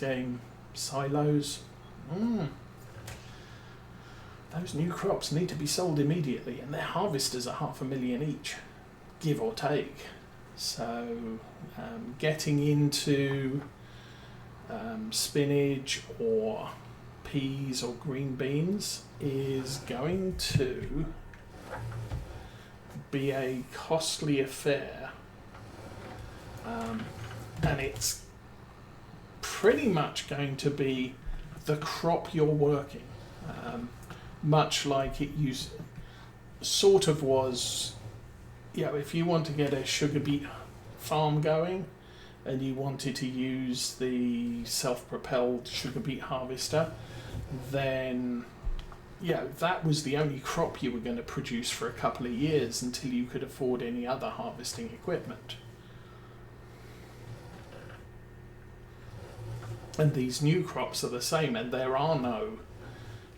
game silos. Those new crops need to be sold immediately, and their harvesters are $500,000 each, give or take. So getting into spinach or peas or green beans is going to be a costly affair, and it's pretty much going to be the crop you're working, much like it sort of was. If you want to get a sugar beet farm going and you wanted to use the self-propelled sugar beet harvester, then that was the only crop you were going to produce for a couple of years until you could afford any other harvesting equipment. And these new crops are the same, and there are no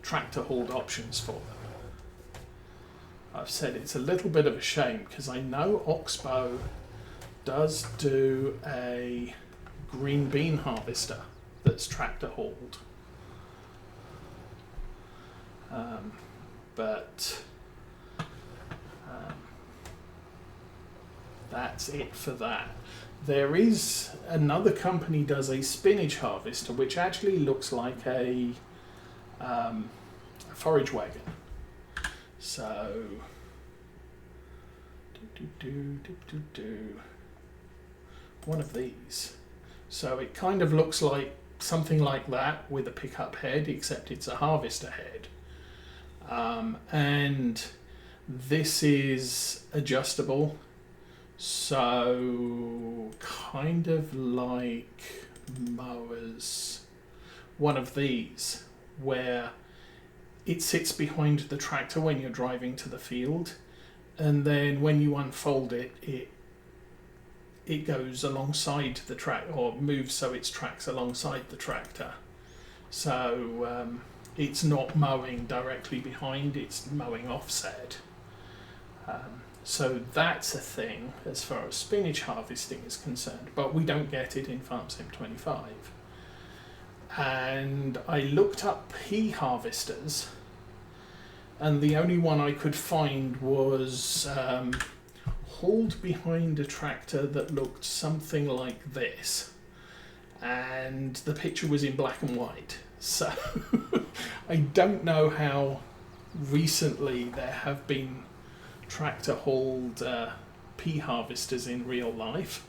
tractor-hauled options for them. I've said it's a little bit of a shame because I know Oxbow does do a green bean harvester that's tractor-hauled. But that's it for that. There is another company does a spinach harvester which actually looks like a forage wagon. So one of these. So it kind of looks like something like that with a pickup head, except it's a harvester head. And this is adjustable, so kind of like mowers, one of these, where it sits behind the tractor when you're driving to the field, and then when you unfold it, it goes alongside the track, or moves so its tracks alongside the tractor. So it's not mowing directly behind, it's mowing offset. So that's a thing as far as spinach harvesting is concerned, but we don't get it in FS22. And I looked up pea harvesters, and the only one I could find was hauled behind a tractor that looked something like this, and the picture was in black and white. So I don't know how recently there have been tractor-hauled pea harvesters in real life,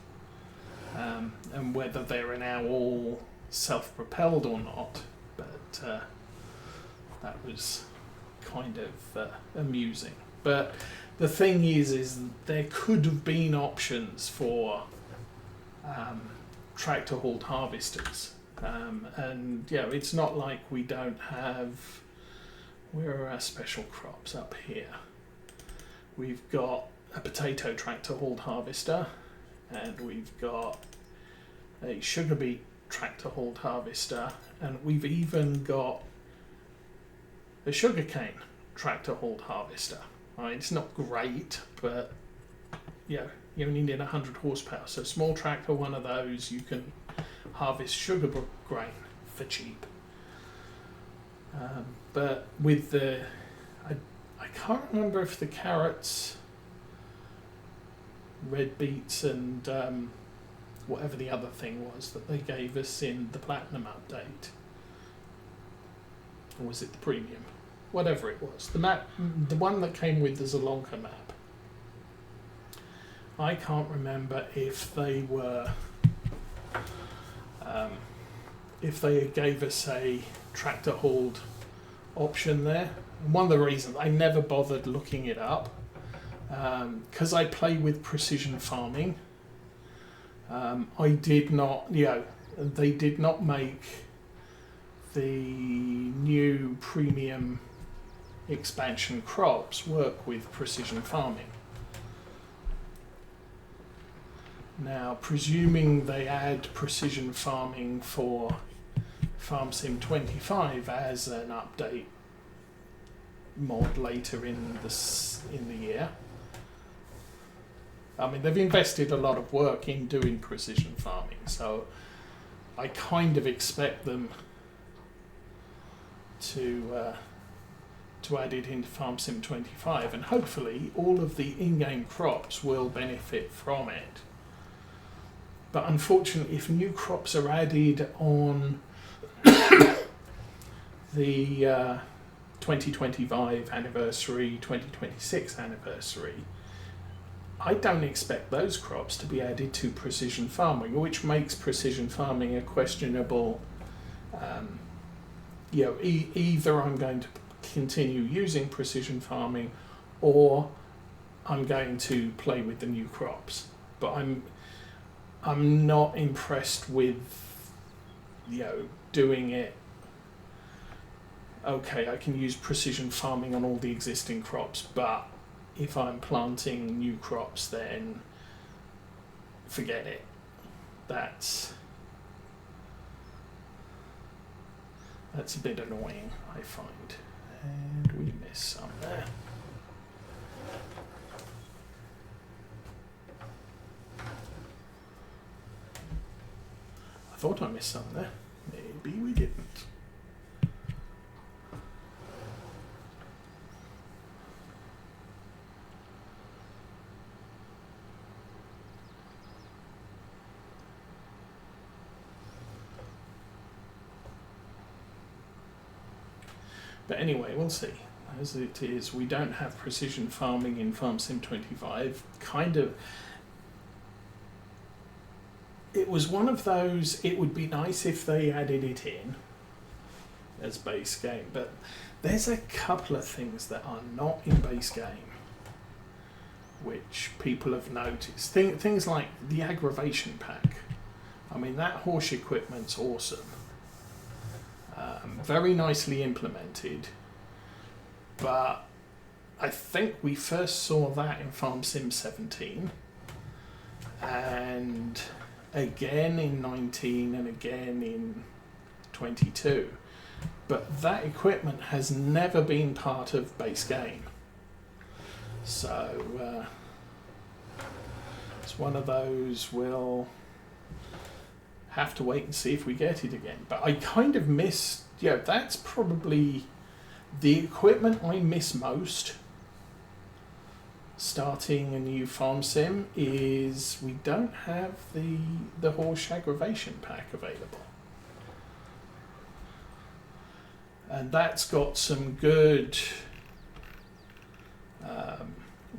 and whether they're now all self-propelled or not, but that was kind of amusing. But the thing is there could have been options for tractor-hauled harvesters, and it's not like we don't have. Where are our special crops? Up here we've got a potato tractor-hauled harvester, and we've got a sugar beet tractor-hauled harvester, and we've even got a sugarcane tractor-hauled harvester. Right, it's not great, but you only need 100 horsepower. So small tractor, one of those, you can harvest sugar grain for cheap. But with the, I can't remember if the carrots, red beets, and whatever the other thing was that they gave us in the Platinum update, or was it the Premium? Whatever it was, the one that came with the Zalonka map. I can't remember if they were, if they gave us a tractor hauled option there. And one of the reasons I never bothered looking it up, because I play with precision farming. I did not, they did not make the new premium expansion crops work with precision farming. Now, presuming they add precision farming for FarmSim25 as an update mod later in the year, I mean, they've invested a lot of work in doing precision farming, so I kind of expect them to add it into Farm Sim 25, and hopefully all of the in-game crops will benefit from it. But unfortunately, if new crops are added on the 2025 anniversary, 2026 anniversary, I don't expect those crops to be added to precision farming, which makes precision farming a questionable. Either I'm going to continue using precision farming, or I'm going to play with the new crops. But I'm not impressed with doing it. Okay, I can use precision farming on all the existing crops, but if I'm planting new crops, then forget it. That's a bit annoying, I find. And we missed some there. I thought I missed some there. Maybe we didn't. But anyway, we'll see. As it is, we don't have precision farming in Farm Sim 25. Kind of. It was one of those, it would be nice if they added it in as base game, but there's a couple of things that are not in base game which people have noticed. Things like the aggravation pack. I mean, that horse equipment's awesome. Very nicely implemented, but I think we first saw that in Farm Sim 17, and again in 19, and again in 22. But that equipment has never been part of base game. So it's one of those we'll have to wait and see if we get it again. But I kind of miss, that's probably the equipment I miss most starting a new farm sim, is we don't have the horse aggravation pack available. And that's got some good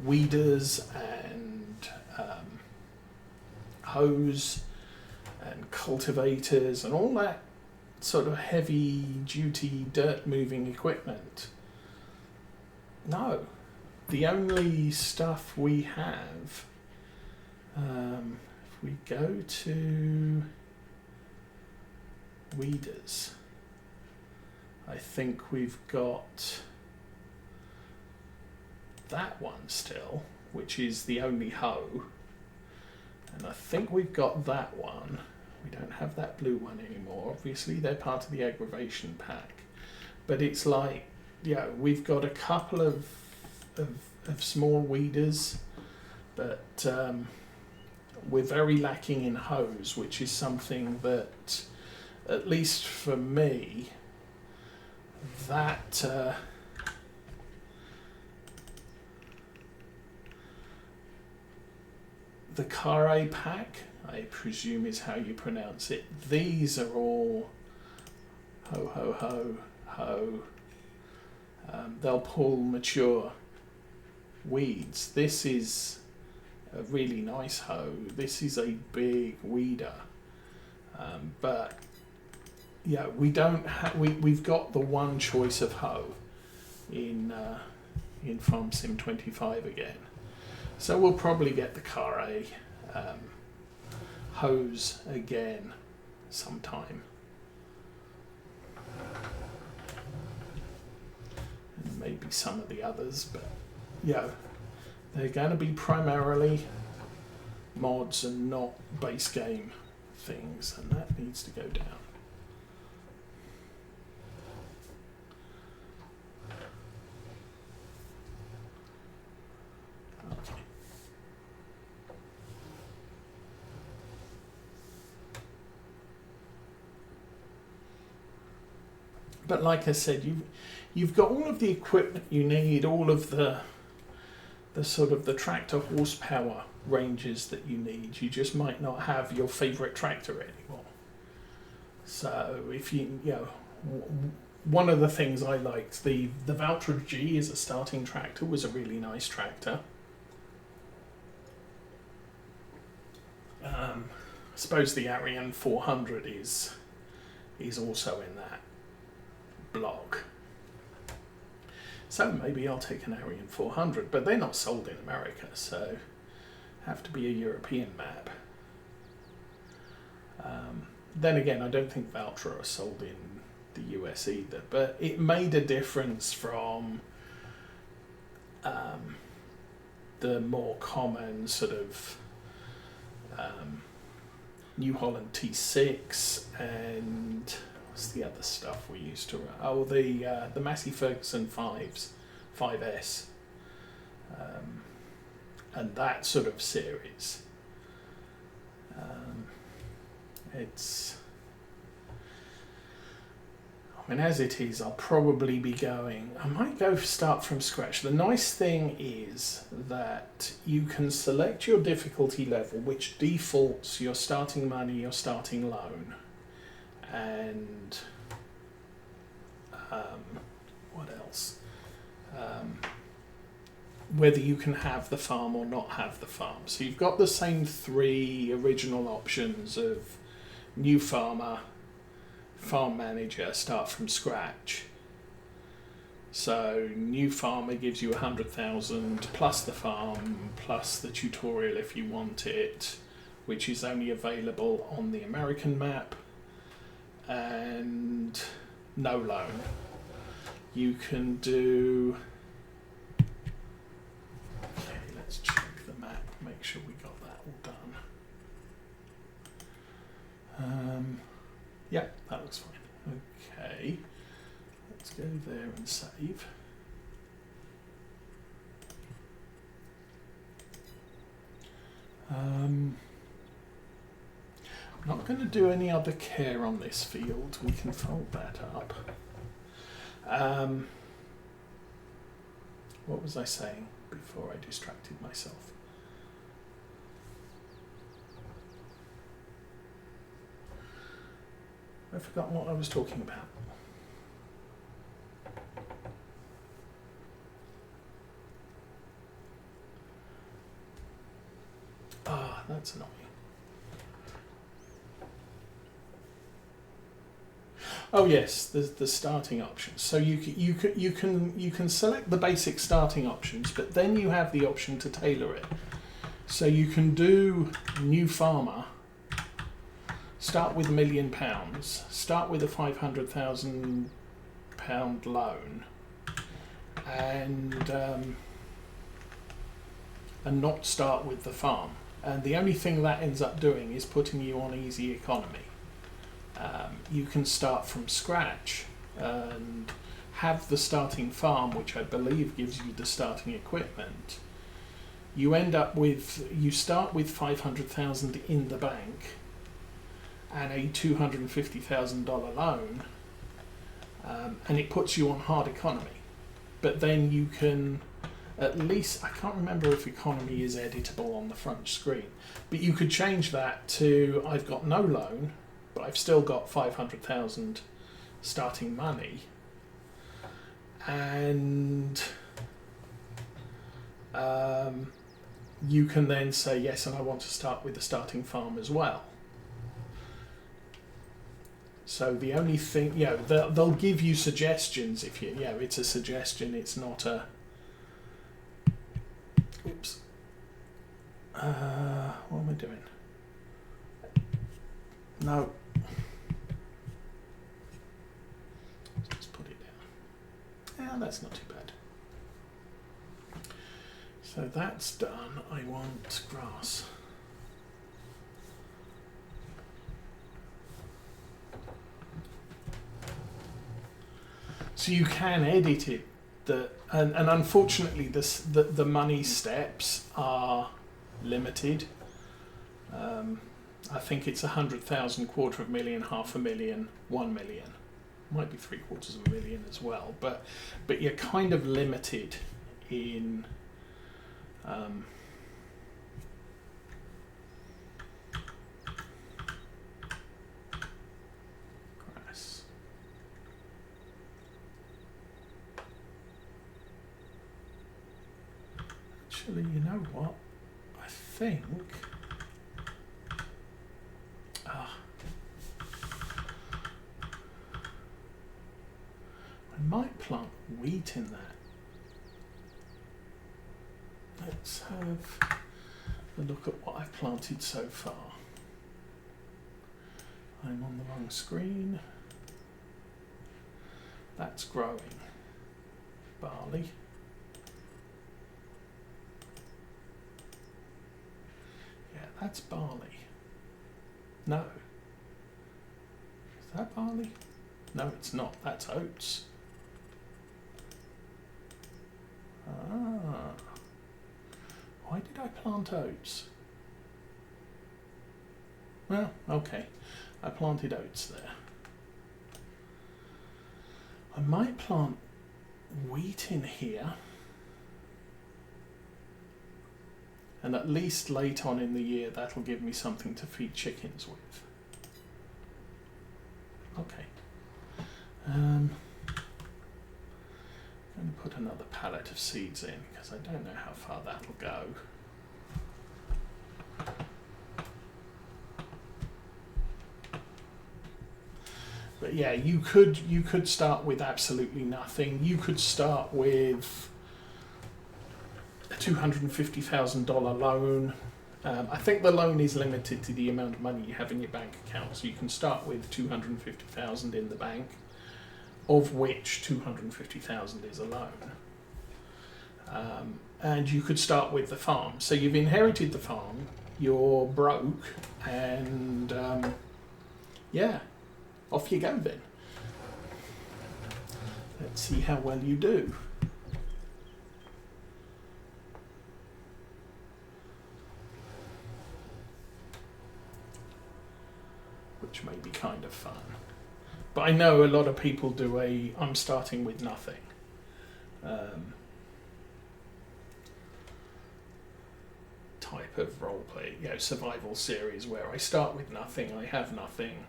weeders and hoes and cultivators and all that sort of heavy duty dirt moving equipment. No, the only stuff we have, if we go to weeders, I think we've got that one still, which is the only hoe, and I think we've got that one. We don't have that blue one anymore. Obviously they're part of the aggravation pack, but it's like, we've got a couple of small weeders, but we're very lacking in hoes, which is something that, at least for me, that the Carre pack, I presume is how you pronounce it. These are all ho. They'll pull mature weeds. This is a really nice hoe. This is a big weeder, but we don't have. We've got the one choice of hoe in Farm Sim 25 again. So we'll probably get the Carre hose again sometime. And maybe some of the others, but they're going to be primarily mods and not base game things, and that needs to go down. But like I said, you've got all of the equipment you need, all of the sort of the tractor horsepower ranges that you need. You just might not have your favourite tractor anymore. So if you know, one of the things I liked, the Valtra G as a starting tractor was a really nice tractor. I suppose the Ariane 400 is also in that block. So maybe I'll take an Ariane 400, but they're not sold in America, so have to be a European map. Then again, I don't think Valtra are sold in the US either, but it made a difference from the more common sort of New Holland T6 and what's the other stuff we used to run? Oh, the Massey Ferguson 5S, and that sort of series. It's, I mean, as it is, I'll probably be going, I might go start from scratch. The nice thing is that you can select your difficulty level, which defaults your starting money, your starting loan, and what else? Whether you can have the farm or not have the farm. So you've got the same three original options of new farmer, farm manager, start from scratch. So new farmer gives you 100,000 plus the farm plus the tutorial if you want it, which is only available on the American map, and no loan. You can do, okay, let's check the map, make sure we got that all done. Yeah, that looks fine. Okay, let's go there and save. I'm not going to do any other care on this field. We can fold that up. What was I saying before I distracted myself? I've forgotten what I was talking about. Ah, that's annoying. Oh yes, the starting options. So you can select the basic starting options, but then you have the option to tailor it. So you can do new farmer. Start with £1 million. Start with a £500,000 loan, and not start with the farm. And the only thing that ends up doing is putting you on easy economy. You can start from scratch and have the starting farm, which I believe gives you the starting equipment. You start with 500,000 in the bank and a $250,000 loan, and it puts you on hard economy. But then you can, at least, I can't remember if economy is editable on the front screen, but you could change that to, I've got no loan, but I've still got 500,000 starting money, and you can then say yes, and I want to start with the starting farm as well. So the only thing, they'll give you suggestions if you, it's a suggestion, it's not a, oops, what am I doing? No. Let's put it down. Yeah, that's not too bad. So that's done. I want grass. So you can edit it, and unfortunately the money steps are limited. I think it's 100,000, 250,000, 500,000, 1 million. might be 750,000 as well, but you're kind of limited in grass. Actually, you know what? I think I might plant wheat in that. Let's have a look at what I've planted so far. I'm on the wrong screen. That's growing. Barley. Yeah, that's barley. No. Is that barley? No, it's not. That's oats. Ah. Why did I plant oats? Well, okay. I planted oats there. I might plant wheat in here. And at least late on in the year, that'll give me something to feed chickens with. Okay. I'm going to put another pallet of seeds in because I don't know how far that'll go. But yeah, you could start with absolutely nothing. You could start with a $250,000 loan. I think the loan is limited to the amount of money you have in your bank account, so you can start with $250,000 in the bank, of which $250,000 is a loan. And you could start with the farm. So you've inherited the farm, you're broke, and yeah, off you go then. Let's see how well you do. Which may be kind of fun. But I know a lot of people do I'm starting with nothing. Type of roleplay, survival series where I start with nothing, I have nothing.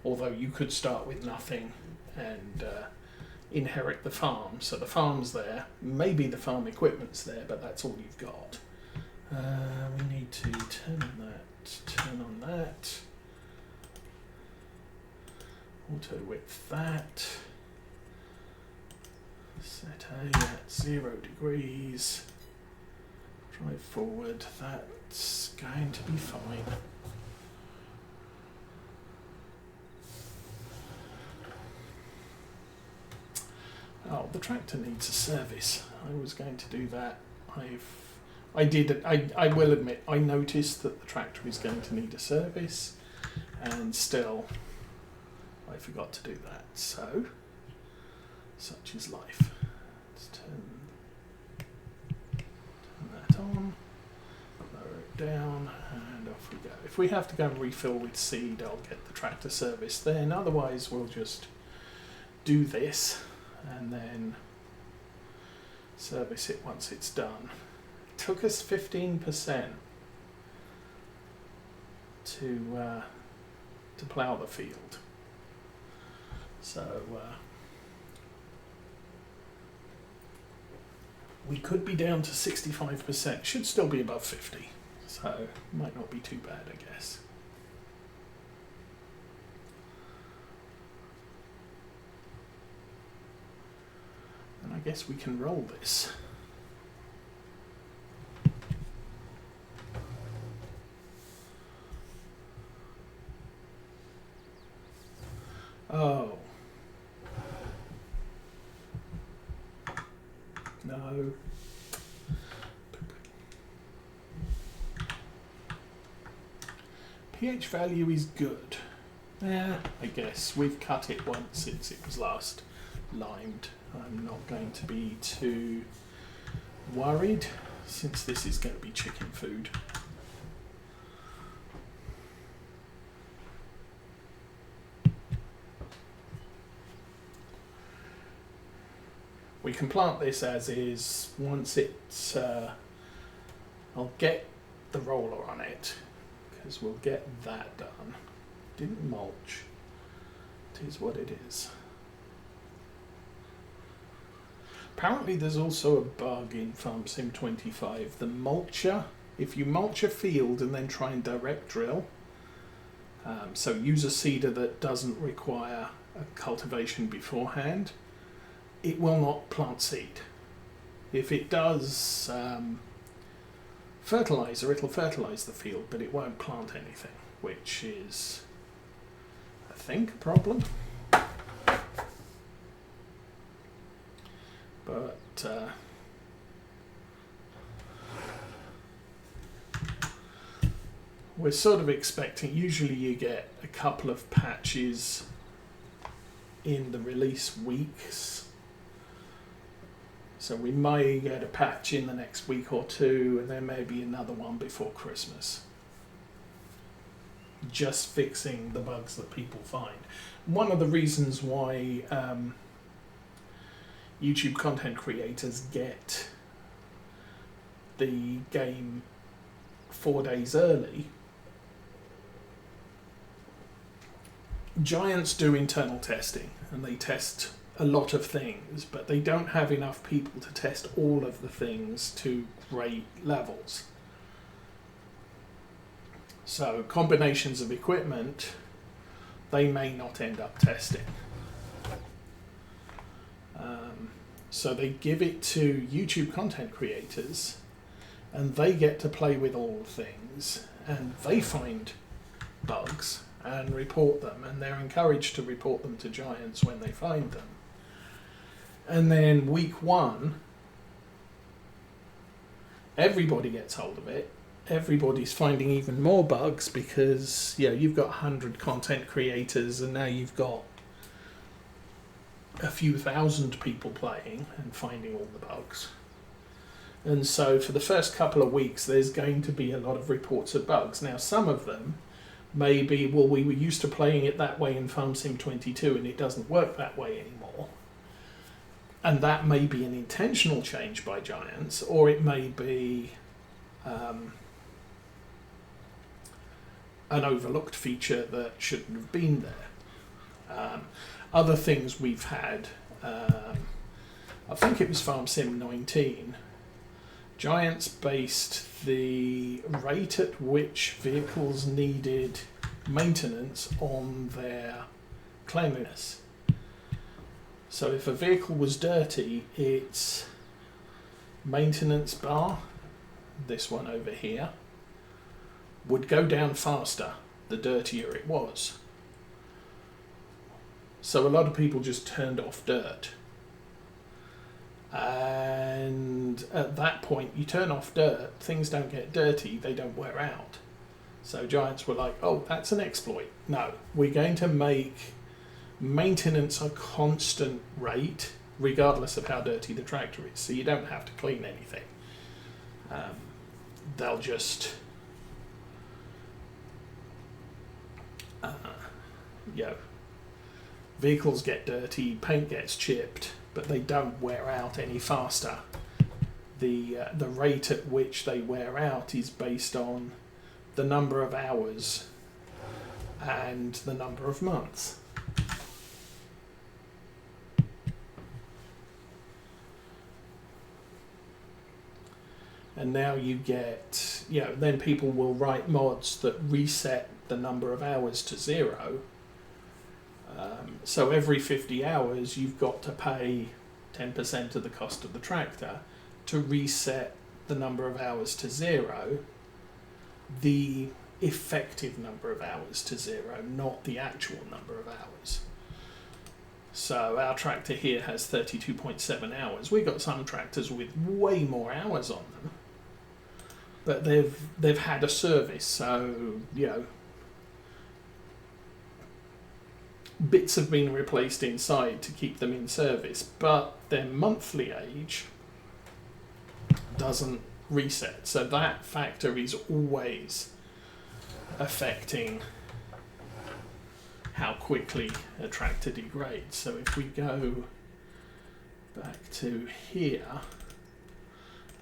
Although you could start with nothing and inherit the farm. So the farm's there, maybe the farm equipment's there, but that's all you've got. We need to turn on that. Auto width that. Set A at 0 degrees. Drive forward, that's going to be fine. Oh, the tractor needs a service. I was going to do that. I will admit, I noticed that the tractor is going to need a service, and still I forgot to do that. So, such is life. Let's turn that on, lower it down, and off we go. If we have to go and refill with seed, I'll get the tractor service then. Otherwise, we'll just do this and then service it once it's done. It took us 15% to plough the field. So we could be down to 65%, should still be above 50, so might not be too bad, I guess. And I guess we can roll this. Oh. No. pH value is good. Yeah, I guess. We've cut it once since it was last limed. I'm not going to be too worried since this is going to be chicken food. We can plant this as is. Once it's, I'll get the roller on it, because we'll get that done. Didn't mulch. It is what it is. Apparently there's also a bug in FS25. The mulcher, if you mulch a field and then try and direct drill, so use a seeder that doesn't require a cultivation beforehand, it will not plant seed. If it does fertilizer, it'll fertilize the field, but it won't plant anything, which is, I think, a problem. But we're sort of expecting, usually you get a couple of patches in the release weeks. So we may get a patch in the next week or two, and there may be another one before Christmas. Just fixing the bugs that people find. One of the reasons why YouTube content creators get the game 4 days early. Giants do internal testing, and they test a lot of things, but they don't have enough people to test all of the things to great levels. So combinations of equipment, they may not end up testing. So they give it to YouTube content creators, and they get to play with all the things, and they find bugs and report them, and they're encouraged to report them to Giants when they find them. And then week one, everybody gets hold of it. Everybody's finding even more bugs because, you know, you've got 100 content creators, and now you've got a few thousand people playing and finding all the bugs. And so for the first couple of weeks, there's going to be a lot of reports of bugs. Now, some of them may be, well, we were used to playing it that way in FS22 and it doesn't work that way anymore. And that may be an intentional change by Giants, or it may be an overlooked feature that shouldn't have been there. Other things we've had, I think it was FS19, Giants based the rate at which vehicles needed maintenance on their cleanliness. So if a vehicle was dirty, its maintenance bar, this one over here, would go down faster the dirtier it was. So a lot of people just turned off dirt. And at that point, you turn off dirt, things don't get dirty, they don't wear out. So Giants were like, oh, that's an exploit. No, we're going to make maintenance a constant rate, regardless of how dirty the tractor is. So you don't have to clean anything. They'll just, vehicles get dirty, paint gets chipped, but they don't wear out any faster. The rate at which they wear out is based on the number of hours and the number of months. And now you get, then people will write mods that reset the number of hours to 0. So every 50 hours you've got to pay 10% of the cost of the tractor to reset the number of hours to 0, the effective number of hours to 0, not the actual number of hours. So our tractor here has 32.7 hours. We've got some tractors with way more hours on them, but they've had a service, so bits have been replaced inside to keep them in service, but their monthly age doesn't reset. So that factor is always affecting how quickly a tractor degrades. So if we go back to here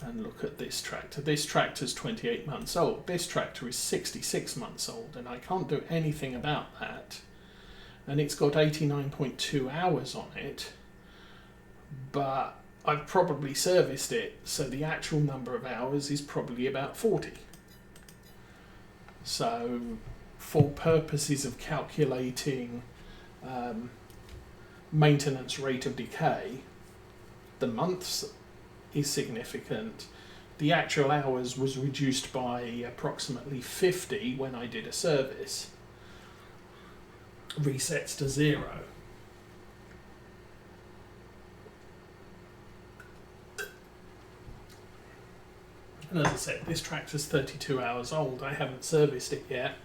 and look at this tractor. This tractor's 28 months old. This tractor is 66 months old, and I can't do anything about that. And it's got 89.2 hours on it, but I've probably serviced it, so the actual number of hours is probably about 40. So for purposes of calculating maintenance rate of decay, the months is significant. The actual hours was reduced by approximately 50 when I did a service. Resets to 0. And as I said, this tractor's 32 hours old. I haven't serviced it yet.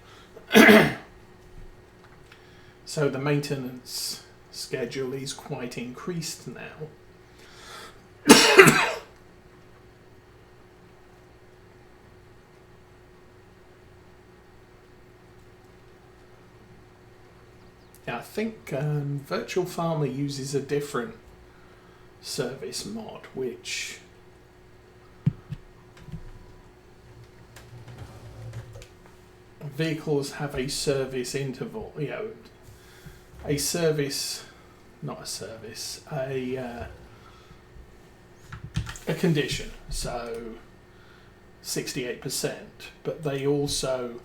So the maintenance schedule is quite increased now. I think Virtual Farmer uses a different service mod, which vehicles have a service interval, a service, not a service, a condition, so 68%, but they also